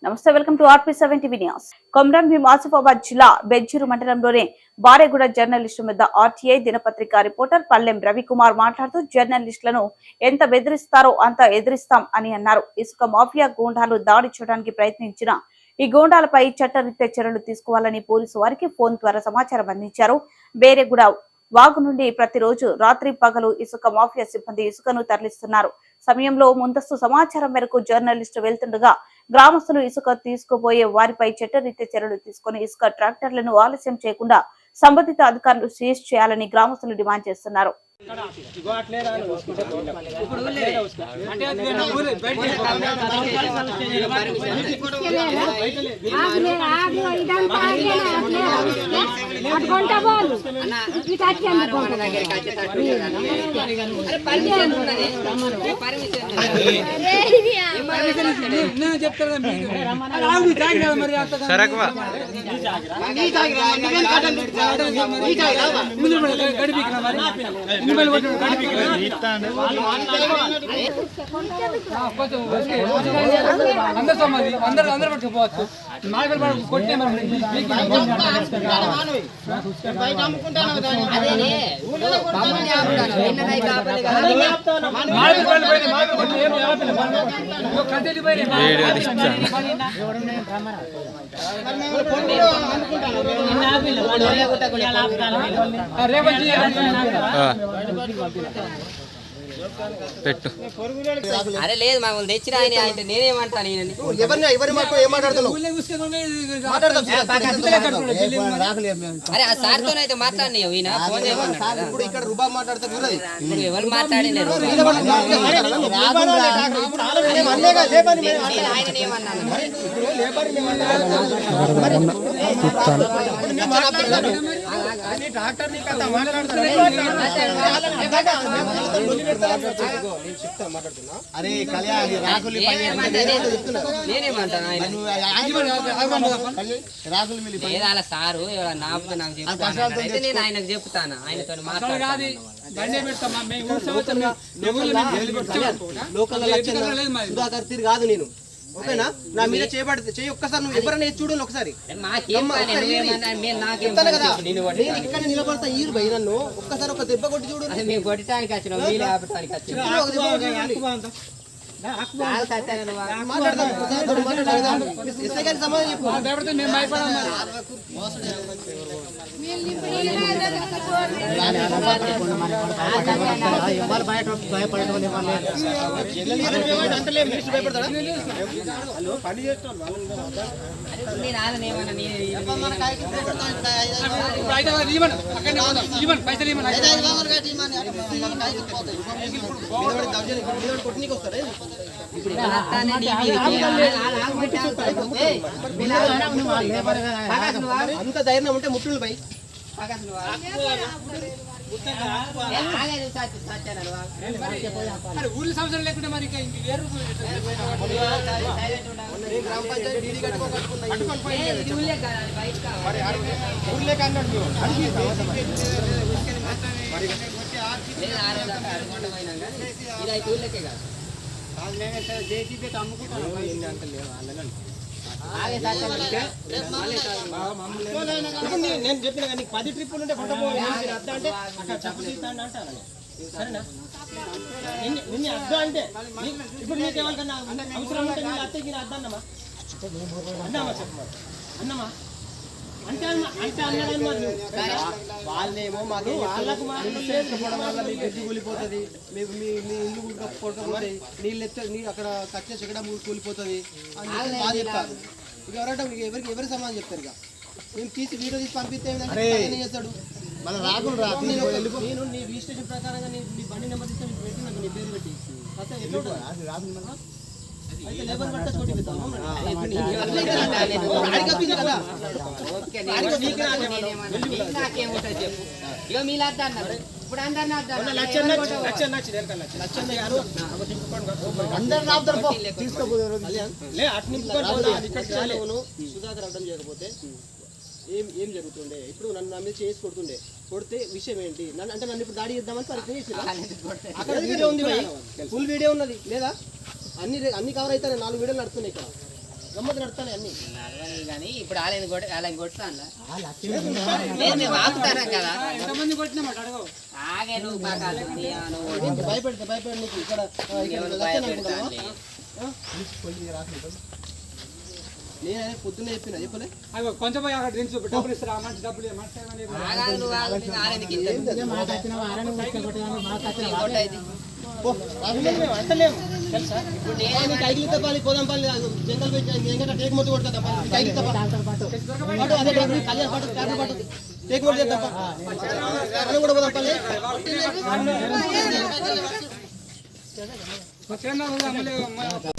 నమస్తే, welcome to RP7 TV news. Komaram Bheem Asifabad జిల్లా బెజ్జూరు మండలంలోని బారేగూడ జర్నలిస్టు మీద RTI దినపత్రిక రిపోర్టర్ పల్లెం రవికుమార్ మాట్లాడుతూ జర్నలిస్టులను ఎంత బెదిరిస్తారో అంత ఎదిరిస్తాం అని అన్నారు. ఇసుక మాఫియా గూండాలు దాడి చేయడానికి ప్రయత్నించిన ఈ గూండాలపై చట్టరీత్యా చర్యలు తీసుకోవాలని పోలీసు వారికి ఫోన్ ద్వారా సమాచారం అందించారు. బేరేగూడ వాగు నుండి ప్రతిరోజు రాత్రి పగలు ఇసుక మాఫియా సిబ్బంది ఇసుకను తరలిస్తున్నారు. సమయంలో ముందస్తు సమాచారం మేరకు జర్నలిస్టు వెళ్తుండగా గ్రామస్తులు ఇసుక తీసుకుపోయే వారిపై చట్టరీత్యా చర్యలు తీసుకుని ఇసుక ట్రాక్టర్లను ఆలస్యం చేయకుండా సంబంధిత అధికారులు సీజ్ చేయాలని గ్రామస్తులు డిమాండ్ చేస్తున్నారు. అరే లేదు మాకు తెచ్చిన ఆయన అంటే నేనేమంటాను అరే ఆ సార్తో అయితే మాట్లాడి ఈయన ఫోన్ చేయమన్నాడు. ఎవరు మాట్లాడినారు ఆయన ఏమన్నాను లేదా సారు నాకు చెప్తాను అయితే నేను ఆయనకు చెప్తాను. ఆయనతో మాట్లాడాలి కాదు నేను ఓకేనా. నా మీద చేయి ఒక్కసారి నువ్వు ఎవరైనా చూడు ఒకసారి ఇక్కడ నిలబడతా ఈ భయ నన్ను ఒక్కసారి ఒక దెబ్బ కొట్టి చూడు. మేము కొట్టడానికి అంత ధైర్యం ఉంటే ముట్టులు పై ఊర్ల సంవత్సరం లేకుండా మరి గ్రామ పంచాయతీ నేను చెప్పిన నీకు 10 ట్రిప్పులు ఉంటే అద్ద అంటే అక్కడ చెప్పు అంటాను. సరేనా నిన్ను అద్ద అంటే ఇప్పుడు నీకు ఏమన్నా అవసరం ఉంటే నేను అత్తకి అద్దన్నమా అన్నామా చెప్పమా అన్నమా అంటే అంటే అన్నాడని వాళ్ళేమో మాకు వాళ్ళకు చేసుకోవడం వల్ల మీ గడ్డి కూలిపోతుంది, మీకు మీ ఇల్లు కొడుకపోతాయి, నీళ్ళు ఎత్తే అక్కడ కచ్చే చెక్కడ కూలిపోతుంది అని చెప్పి బాగా చెప్తారు. ఇక ఎవరంటే ఎవరి సమాధానం చెప్తారు. ఇక మేము తీసి వీడియో తీసి పంపిస్తే చేస్తాడు నేను నీ రిజిస్ట్రేషన్ ప్రకారంగా నీ బండి నెంబర్ తీస్తే నీకు పెట్టి నాకు నీ పేరు పెట్టి అయితే లేబర్ పట్ట చోటు పెడతాము సుధాకర్ అర్థం చేయకపోతే ఏం జరుగుతుండే. ఇప్పుడు నన్ను నా మీద చేసి కొడితే విషయం ఏంటి అంటే నన్ను ఇప్పుడు దాడి చేద్దామని ప్రయత్నం చేసి అక్కడ వీడియో ఉంది, ఫుల్ వీడియో ఉన్నది లేదా అన్ని కవర్ అవుతాయి. 4 వీడియోలు నడుస్తున్నాయి ఇక్కడ. గమ్మత్తు నడుస్తాను అన్ని నడవని కానీ ఇప్పుడు వాళ్ళని కొడతాను మేము ఆపుతాను కదా ఆగే నువ్వు భయపెడితే నీకు ఇక్కడ నేనే పొద్దున్నే చెప్పిన చెప్పలే కొంచెం డబ్బులు ఇస్తారా మంచి డబ్బులు అంటలేము తెలుసా ఇప్పుడు కైకిలి తప్పాలి పోదంపల్లి జంగల్ పోయి టేక్ మొత్తం కొడతా తప్ప కైకిలి తప్ప అదే కళ్యాణ్ పాటు ట్యాబ్లెట్ పాటు టేక్ మొత్తం తప్ప మనం కూడా పోదంపల్లి అమ్మలే